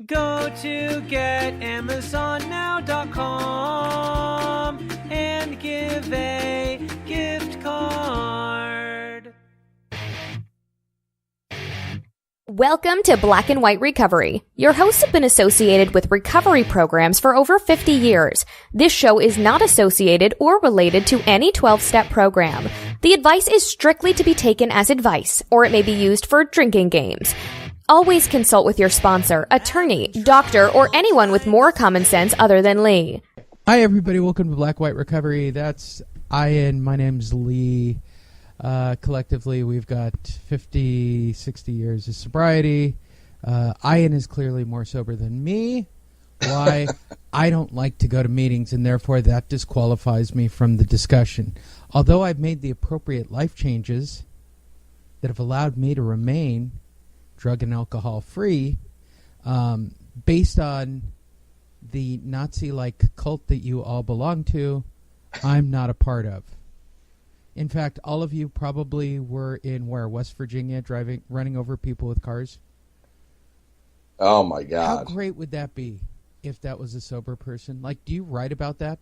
Go to getamazonnow.com and give a gift card. Welcome to Black and White Recovery. Your hosts have been associated with recovery programs for over 50 years. This show is not associated or related to any 12-step program. The advice is strictly to be taken as advice, or it may be used for drinking games. Always consult with your sponsor, attorney, doctor, or anyone with more common sense other than Lee. Hi, everybody. Welcome to Black White Recovery. That's Ian. My name's Lee. Collectively, we've got 50, 60 years of sobriety. Ian is clearly more sober than me. Why? I don't like to go to meetings, and therefore that disqualifies me from the discussion. Although I've made the appropriate life changes that have allowed me to remain drug and alcohol free, based on the Nazi-like cult that you all belong to, I'm not a part of. In fact, all of you probably were in West Virginia, running over people with cars. Oh my God! How great would that be if that was a sober person? Like, do you write about that?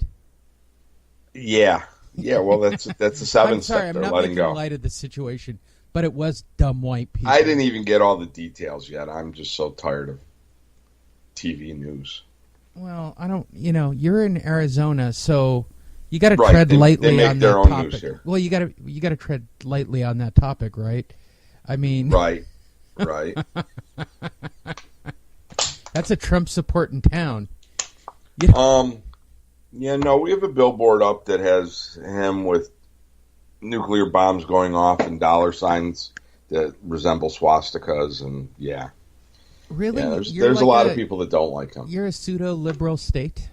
Yeah. Well, that's the seventh I'm sorry, step. I'm They're not letting making go. light of the situation, but it was dumb white people. I didn't even get all the details yet. I'm just so tired of TV news. Well, I don't. You're in Arizona, so you got to Right, tread they lightly make on their that own topic. news here. Well, you got to tread lightly on that topic, right? I mean, Right. That's a Trump support in town. We have a billboard up that has him with nuclear bombs going off and dollar signs that resemble swastikas, and Really? there's a lot of people that don't like him. You're a pseudo-liberal state?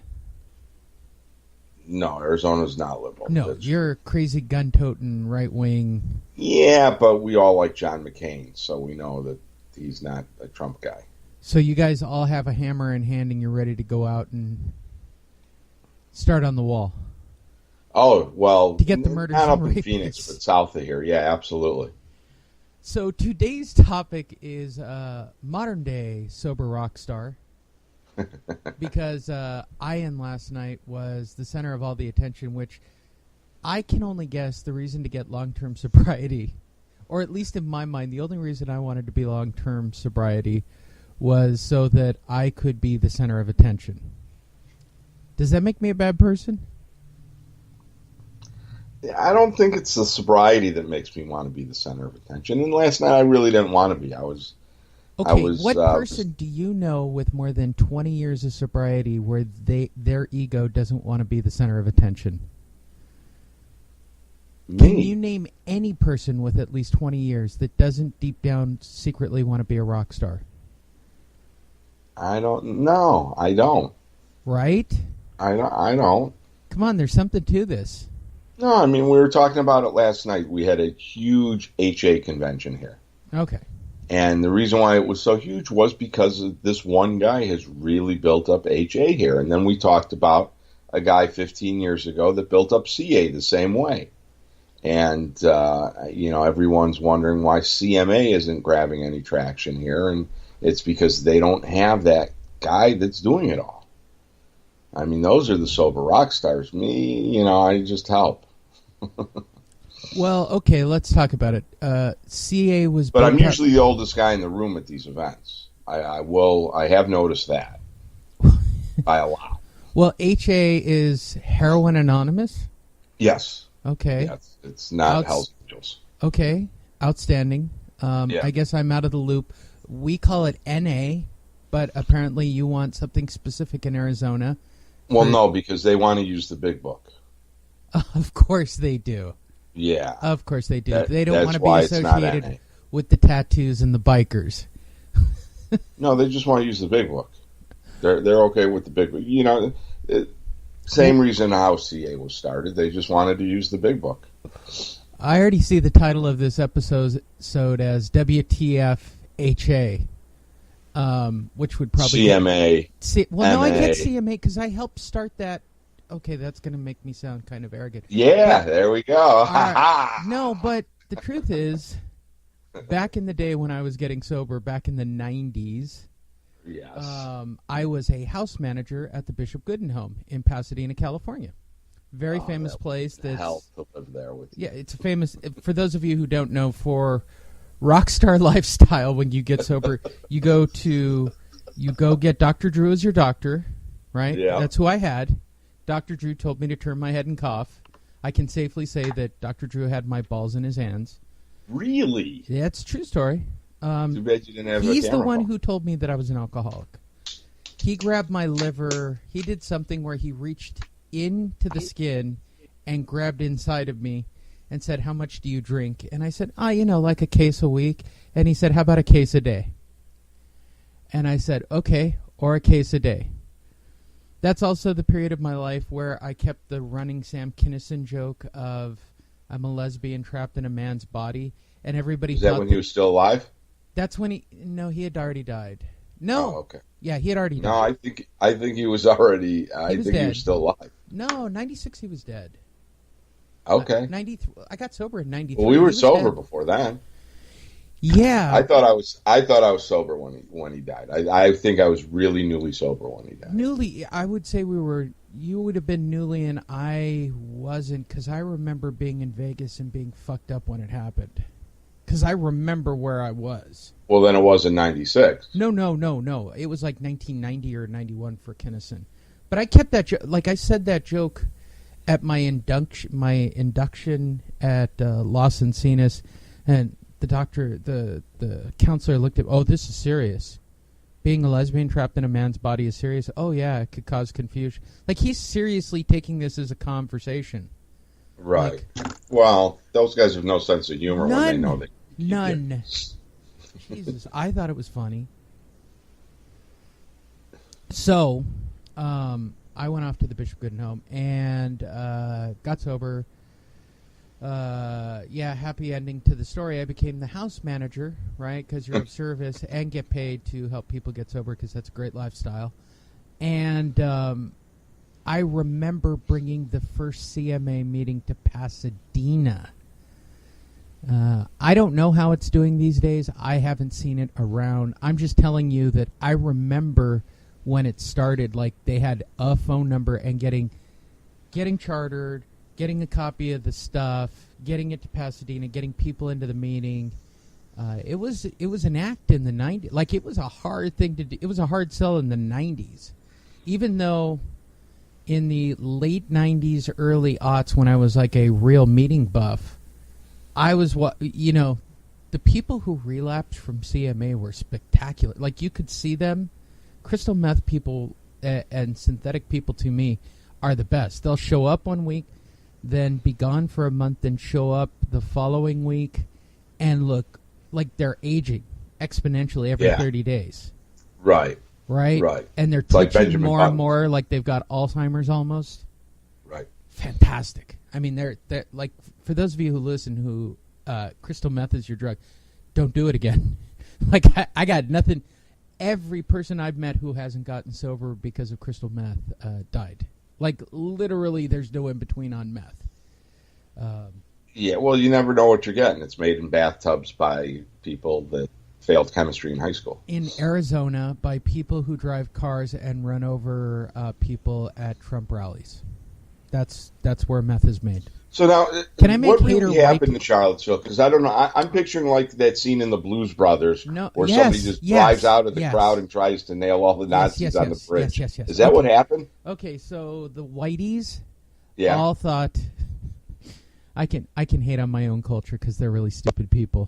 No, Arizona's not liberal. No, you're a crazy gun-toting right-wing. Yeah, but we all like John McCain, so we know that he's not a Trump guy. So you guys all have a hammer in hand and you're ready to go out and start on the wall. Oh, well, to get the murders not up and in rapes. Phoenix, but south of here. Yeah, absolutely. So today's topic is modern-day sober rock star. Because Ian last night was the center of all the attention, which I can only guess the reason to get long-term sobriety, or at least in my mind, the only reason I wanted to be long-term sobriety was so that I could be the center of attention. Does that make me a bad person? I don't think it's the sobriety that makes me want to be the center of attention. And last night I really didn't want to be. Okay, what person do you know with more than 20 years of sobriety where their ego doesn't want to be the center of attention? Me. Can you name any person with at least 20 years that doesn't deep down secretly want to be a rock star? I don't know. I don't. Right? I don't. Come on, there's something to this. No, I mean, we were talking about it last night. We had a huge HA convention here. Okay. And the reason why it was so huge was because this one guy has really built up HA here. And then we talked about a guy 15 years ago that built up CA the same way. And, everyone's wondering why CMA isn't grabbing any traction here. And it's because they don't have that guy that's doing it all. I mean, those are the sober rock stars. Me, I just help. Well, okay, let's talk about it. CA was... But I'm usually the oldest guy in the room at these events. I have noticed that. By a lot. Well, HA is Heroin Anonymous? Yes. Okay. Yeah, it's not Hells Angels. Okay, outstanding. I guess I'm out of the loop. We call it NA, but apparently you want something specific in Arizona. Well, no, because they want to use the big book. Of course they do. Yeah. Of course they do. They don't want to be it's not associated NA. with the tattoos and the bikers. No, they just want to use the big book. They're okay with the big book. Same reason how CA was started. They just wanted to use the big book. I already see the title of this episode as WTF HA, which would probably... CMA. I get CMA because I helped start that. Okay, that's going to make me sound kind of arrogant. Yeah, there we go. No, but the truth is, back in the day when I was getting sober, back in the 90s, Yes. I was a house manager at the Bishop Gooden Home in Pasadena, California. Very famous place. That's hell to live there with you. Yeah, it's a famous. For those of you who don't know, for rock star lifestyle, when you get sober, you go get Dr. Drew as your doctor, right? Yeah. That's who I had. Dr. Drew told me to turn my head and cough. I can safely say that Dr. Drew had my balls in his hands. Really? Yeah, it's a true story. Too bad you didn't have He's a the camera one phone. who told me that I was an alcoholic. He grabbed my liver. He did something where he reached into the skin and grabbed inside of me and said, "How much do you drink?" And I said, like a case a week. And he said, "How about a case a day?" And I said, "Okay, or a case a day." That's also the period of my life where I kept the running Sam Kinison joke of I'm a lesbian trapped in a man's body. And everybody Is thought that when he was still alive? That's when he had already died. No. Oh, okay. Yeah, he had already died. No, I think he was already. I was think he dead. was still alive. No, 96 he was dead. Okay. 93. I got sober in 93. Well, we He were was sober dead. before then. Yeah. I thought I was sober when he died. I think I was really newly sober when he died. Newly, I would say you would have been newly and I wasn't, because I remember being in Vegas and being fucked up when it happened. Because I remember where I was. Well, then it was in '96. No. It was like 1990 or 91 for Kinnison. But I kept that like I said that joke at my induction at Los Encinas, and the doctor, the counselor looked at, "Oh, this is serious. Being a lesbian trapped in a man's body is serious. Oh yeah, it could cause confusion." Like he's seriously taking this as a conversation. Right. Well, those guys have no sense of humor when they know they. None. Jesus, I thought it was funny. So, I went off to the Bishop Gooden Home and got sober. Happy ending to the story. I became the house manager, right? Because you're of service and get paid to help people get sober because that's a great lifestyle. And I remember bringing the first CMA meeting to Pasadena. I don't know how it's doing these days. I haven't seen it around. I'm just telling you that I remember when it started, like they had a phone number and getting chartered, getting a copy of the stuff, getting it to Pasadena, getting people into the meeting. It was an act in the 90s. Like it was a hard thing to do. It was a hard sell in the 90s. Even though in the late 90s, early aughts, when I was like a real meeting buff, I was the people who relapsed from CMA were spectacular. Like you could see them. Crystal meth people and synthetic people to me are the best. They'll show up 1 week, then be gone for a month, then show up the following week and look like they're aging exponentially every 30 days. Right. And they're like twitching Benjamin more Button. and more like they've got Alzheimer's almost. Right. Fantastic. I mean, they're like, for those of you who listen who crystal meth is your drug, don't do it again. Like, I got nothing. Every person I've met who hasn't gotten sober because of crystal meth died. Like, literally, there's no in-between on meth. Yeah, well, you never know what you're getting. It's made in bathtubs by people that failed chemistry in high school. In Arizona, by people who drive cars and run over people at Trump rallies. That's where meth is made. So now, Can I make what hater really white happened in Charlottesville? Because I don't know. I'm picturing like that scene in the Blues Brothers where somebody just drives out of the crowd and tries to nail all the Nazis on the bridge. Yes. Is that what happened? Okay, so the whiteys Yeah. all thought... I can hate on my own culture because they're really stupid people.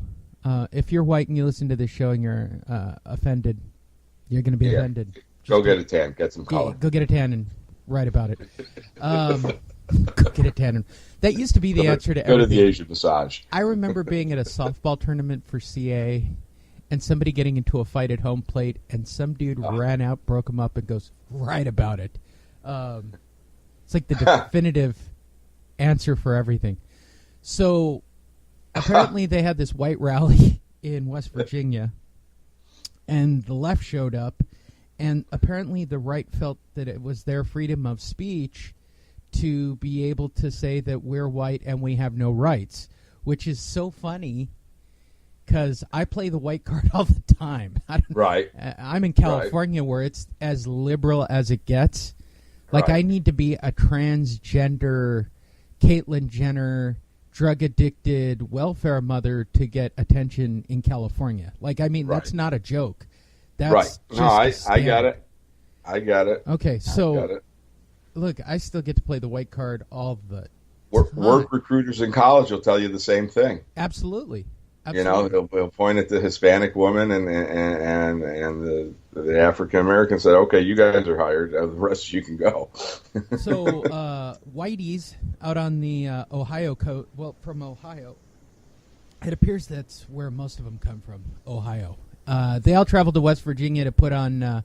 If you're white and you listen to this show and you're offended, you're going to be offended. Go get a tan. Get some color. Go get a tan and write about it. Go get a tan. That used to be the answer to everything. Go to the Asian massage. I remember being at a softball tournament for CA and somebody getting into a fight at home plate and some dude ran out, broke him up, and goes, write about it. It's like the definitive answer for everything. So apparently they had this white rally in West Virginia and the left showed up, and apparently the right felt that it was their freedom of speech to be able to say that we're white and we have no rights, which is so funny because I play the white card all the time. Right. I'm in California where it's as liberal as it gets. Like, Right. I need to be a transgender Caitlyn Jenner, drug-addicted welfare mother to get attention in California. Like, I mean, that's not a joke. That's Right. No, just I got it. I got it. Okay, so Got it. look, I still get to play the white card all the Work recruiters in college will tell you the same thing. Absolutely. You know, they'll point at the Hispanic woman and the African American, said, "Okay, you guys are hired. The rest of you can go." So Whitey's out on the Ohio coast. Well, from Ohio, it appears that's where most of them come from. Ohio. They all traveled to West Virginia to put on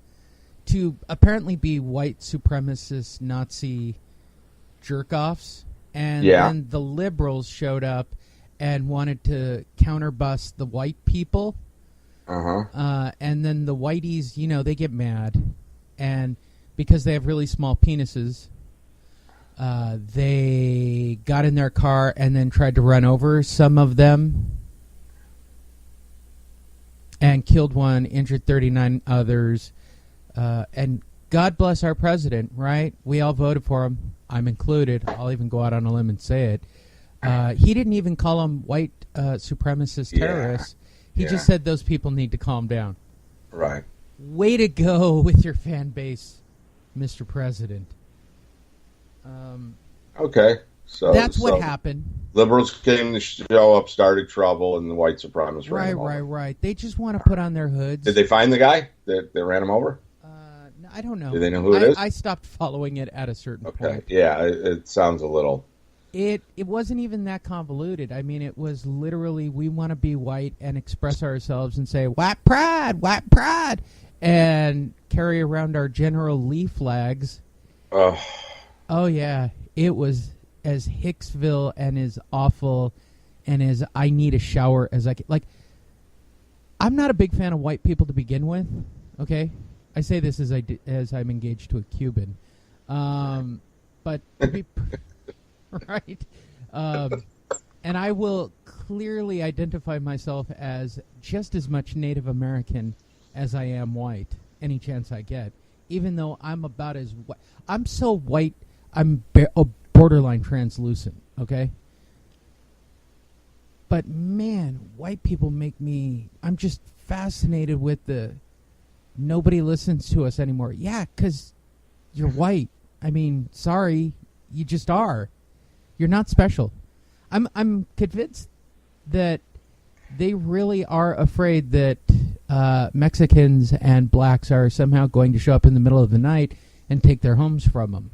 to apparently be white supremacist Nazi jerk-offs. And then the liberals showed up and wanted to counterbust the white people. And then the whiteys, you know, they get mad. And because they have really small penises, they got in their car and then tried to run over some of them and killed one, injured 39 others. And God bless our president, right? We all voted for him. I'm included. I'll even go out on a limb and say it. He didn't even call them white supremacist terrorists. He just said those people need to calm down. Right. Way to go with your fan base, Mr. President. Okay. So that's what happened. Liberals came to show up, started trouble, and the white supremacists ran him over. Right. They just want to put on their hoods. Did they find the guy that ran him over? No, I don't know. Do they know who it is? I stopped following it at a certain point. Okay. Yeah, it sounds a little... It wasn't even that convoluted. I mean, it was literally, we want to be white and express ourselves and say, white pride, and carry around our General Lee flags. Oh, yeah. It was as Hicksville and as awful and as I need a shower as I can. Like, I'm not a big fan of white people to begin with, okay? I say this as I'm engaged to a Cuban. But to be... right? And I will clearly identify myself as just as much Native American as I am white, any chance I get, even though I'm about as white. I'm so white, I'm borderline translucent, okay? But, man, white people make me... I'm just fascinated with the... Nobody listens to us anymore. Yeah, because you're white. I mean, sorry, you just are. You're not special. I'm convinced that they really are afraid that Mexicans and blacks are somehow going to show up in the middle of the night and take their homes from them.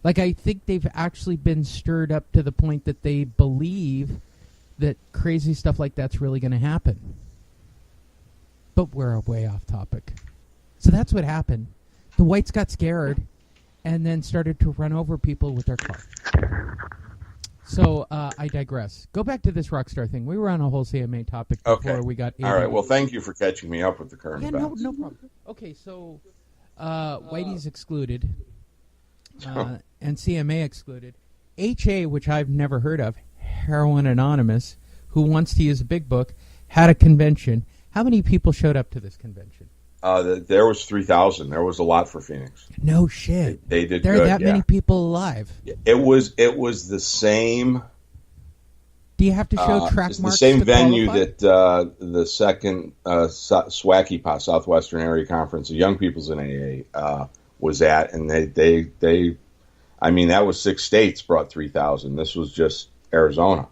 Like, I think they've actually been stirred up to the point that they believe that crazy stuff like that's really going to happen. But we're way off topic. So that's what happened. The whites got scared and then started to run over people with their car. So I digress. Go back to this Rockstar thing. We were on a whole CMA topic before we got... All right, well, thank you for catching me up with the current events. No problem. Okay, so Whitey's excluded, and CMA excluded. HA, which I've never heard of, Heroin Anonymous, who wants to use a big book, had a convention. How many people showed up to this convention? There was 3,000. There was a lot for Phoenix. No shit. They did there good. There are that many people alive. It was the same. Do you have to show track it's marks? The same to venue qualify? that the second SWACI Southwestern Area Conference of Young People's in AA was at, and they, I mean, that was 6 states brought 3,000. This was just Arizona.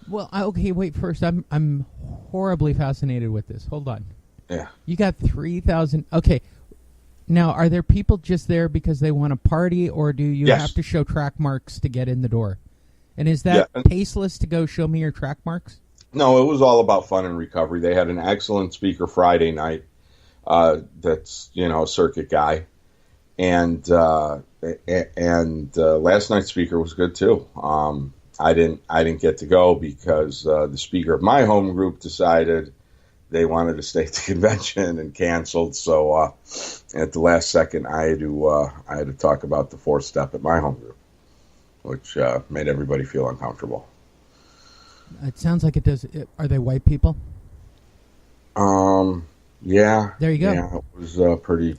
Well, okay, wait. First, I'm horribly fascinated with this. Hold on. Yeah. You got 3,000. Okay. Now, are there people just there because they want to party, or do you have to show track marks to get in the door? And is that tasteless to go show me your track marks? No, it was all about fun and recovery. They had an excellent speaker Friday night. That's a circuit guy, and last night's speaker was good too. I didn't get to go because the speaker of my home group decided they wanted to stay at the convention and canceled. So at the last second, I had to talk about the 4th step at my home group, which made everybody feel uncomfortable. It sounds like it does. Are they white people? Yeah. There you go. Yeah, it was pretty